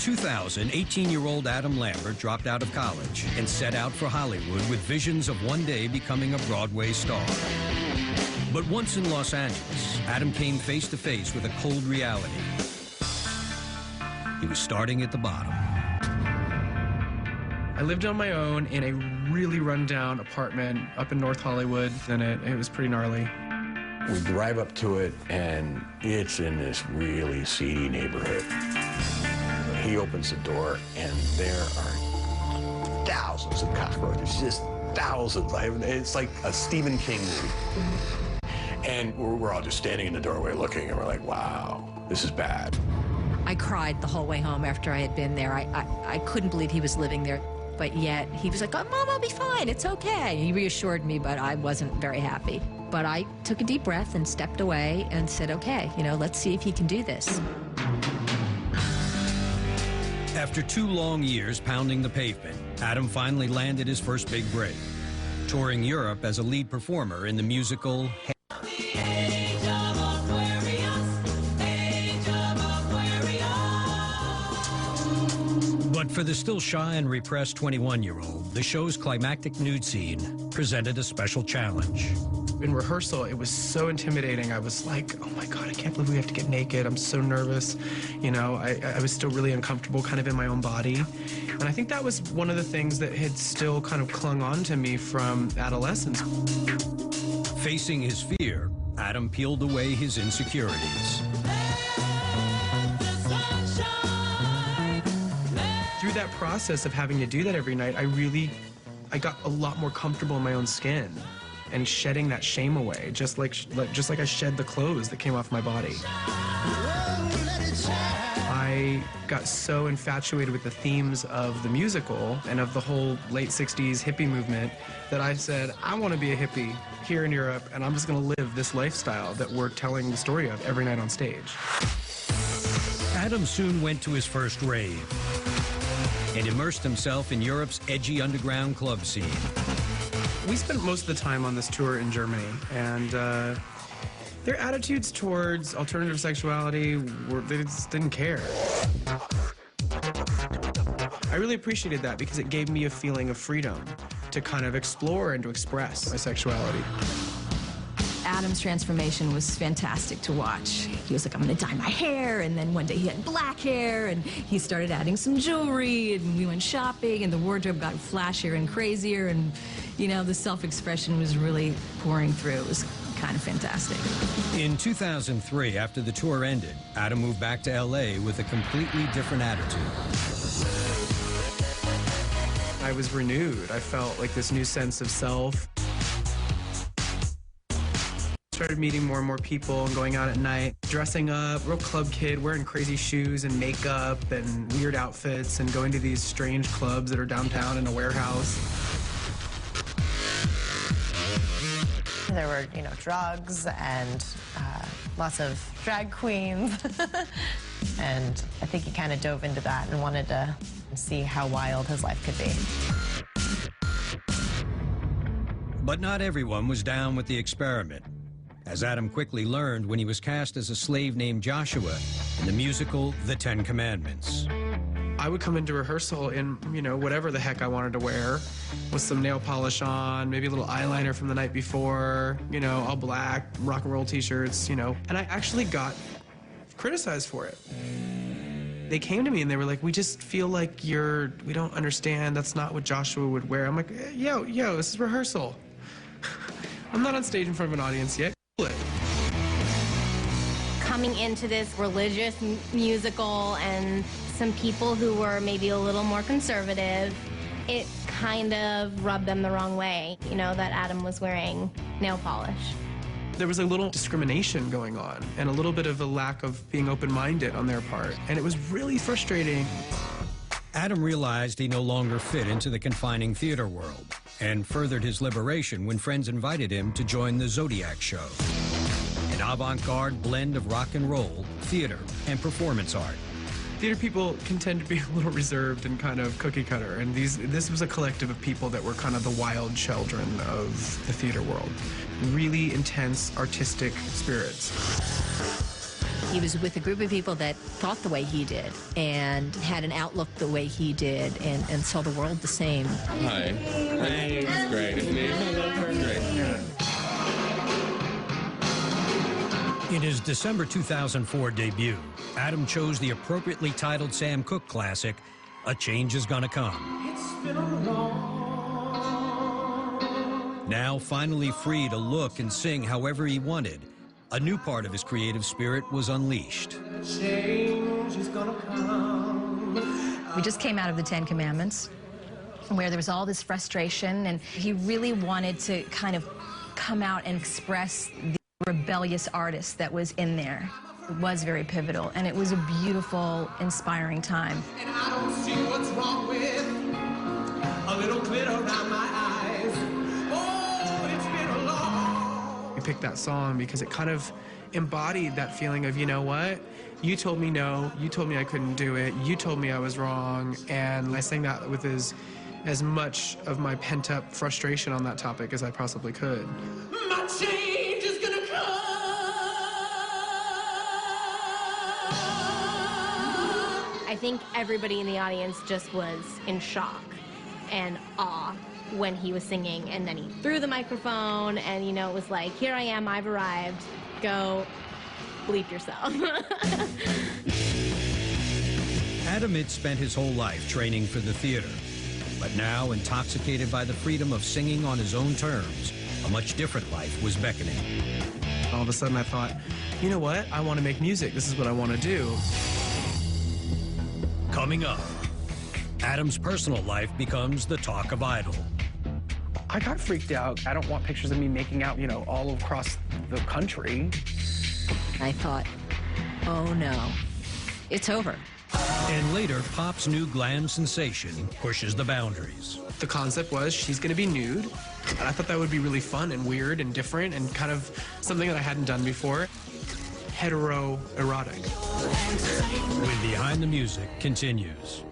2000, 18-year-old Adam Lambert dropped out of college and set out for Hollywood with visions of one day becoming a Broadway star. But once in Los Angeles, Adam came face to face with a cold reality. He was starting at the bottom. I lived on my own in a really run-down apartment up in North Hollywood, and it was pretty gnarly. We drive up to it, and it's in this really seedy neighborhood. He opens the door, and there are thousands of cockroaches, just thousands. It's like a Stephen King movie. And we're all just standing in the doorway looking, and we're like, wow, this is bad. I cried the whole way home after I had been there. I couldn't believe he was living there, but yet he was like, oh, Mom, I'll be fine, it's okay. He reassured me, but I wasn't very happy. But I took a deep breath and stepped away and said, okay, let's see if he can do this. After 2 long years pounding the pavement, Adam finally landed his first big break, touring Europe as a lead performer in the musical But for the still shy and repressed 21-year-old, the show's climactic nude scene presented a special challenge. In rehearsal, it was so intimidating. I was like, oh my God, I can't believe we have to get naked. I'm so nervous. I was still really uncomfortable kind of in my own body. And I think that was one of the things that had still kind of clung on to me from adolescence. Facing his fear, Adam peeled away his insecurities. Through that process of having to do that every night, I got a lot more comfortable in my own skin and shedding that shame away, just like I shed the clothes that came off my body. I got so infatuated with the themes of the musical and of the whole late 60s hippie movement that I said, I want to be a hippie here in Europe, and I'm just going to live this lifestyle that we're telling the story of every night on stage. Adam soon went to his first rave and immersed himself in Europe's edgy underground club scene. We spent most of the time on this tour in Germany, and their attitudes towards alternative sexuality, they just didn't care. I really appreciated that because it gave me a feeling of freedom to kind of explore and to express my sexuality. Adam's transformation was fantastic to watch. He was like, I'm gonna dye my hair, and then one day he had black hair, and he started adding some jewelry, and we went shopping, and the wardrobe got flashier and crazier, and the self-expression was really pouring through. It was kind of fantastic. In 2003, after the tour ended, Adam moved back to LA with a completely different attitude. I was renewed. I felt like this new sense of self. Started meeting more and more people and going out at night, dressing up, real club kid, wearing crazy shoes and makeup and weird outfits and going to these strange clubs that are downtown in a warehouse. There were, drugs and lots of drag queens. And I think he kind of dove into that and wanted to see how wild his life could be. But not everyone was down with the experiment, as Adam quickly learned when he was cast as a slave named Joshua in the musical The 10 Commandments. I would come into rehearsal in, whatever the heck I wanted to wear, with some nail polish on, maybe a little eyeliner from the night before, all black, rock and roll t-shirts, and I actually got criticized for it. They came to me and they were like, we just feel like we don't understand, that's not what Joshua would wear. I'm like, yo, this is rehearsal. I'm not on stage in front of an audience yet. Coming into this religious musical and some people who were maybe a little more conservative, it kind of rubbed them the wrong way, that Adam was wearing nail polish. There was a little discrimination going on and a little bit of a lack of being open-minded on their part, and it was really frustrating. Adam realized he no longer fit into the confining theater world and furthered his liberation when friends invited him to join the Zodiac Show, an avant-garde blend of rock and roll, theater, and performance art. Theater people can tend to be a little reserved and kind of cookie-cutter, and this was a collective of people that were kind of the wild children of the theater world. Really intense, artistic spirits. He was with a group of people that thought the way he did and had an outlook the way he did and saw the world the same. Hi. Hey, it's great. I love her. Great. In his December 2004 debut, Adam chose the appropriately titled Sam Cooke classic, A Change Is Gonna Come. It's been a long... Now finally free to look and sing however he wanted, a new part of his creative spirit was unleashed. Change is gonna come. We just came out of the 10 Commandments, where there was all this frustration, and he really wanted to kind of come out and express the rebellious artist that was in there. It was very pivotal, and it was a beautiful, inspiring time. And I don't see what's wrong with a little glitter around my eyes. Oh, it's been a long... We picked that song because it kind of embodied that feeling of, you know what? You told me no, you told me I couldn't do it, you told me I was wrong, and I sang that with as much of my pent-up frustration on that topic as I possibly could. My change is gonna come. I think everybody in the audience just was in shock and awe when he was singing, and then he threw the microphone, and you know, it was like, here I am, I've arrived, go bleep yourself. Adam had spent his whole life training for the theater, but now, intoxicated by the freedom of singing on his own terms, a much different life was beckoning. All of a sudden I thought, you know what? I want to make music. This is what I want to do. Coming up, Adam's personal life becomes the talk of Idol. I got freaked out. I don't want pictures of me making out, you know, all across the country. I thought, oh no, it's over. And later, pop's new glam sensation pushes the boundaries. The concept was she's going to be nude, and I thought that would be really fun and weird and different and kind of something that I hadn't done before. Hetero-erotic. When Behind the Music continues.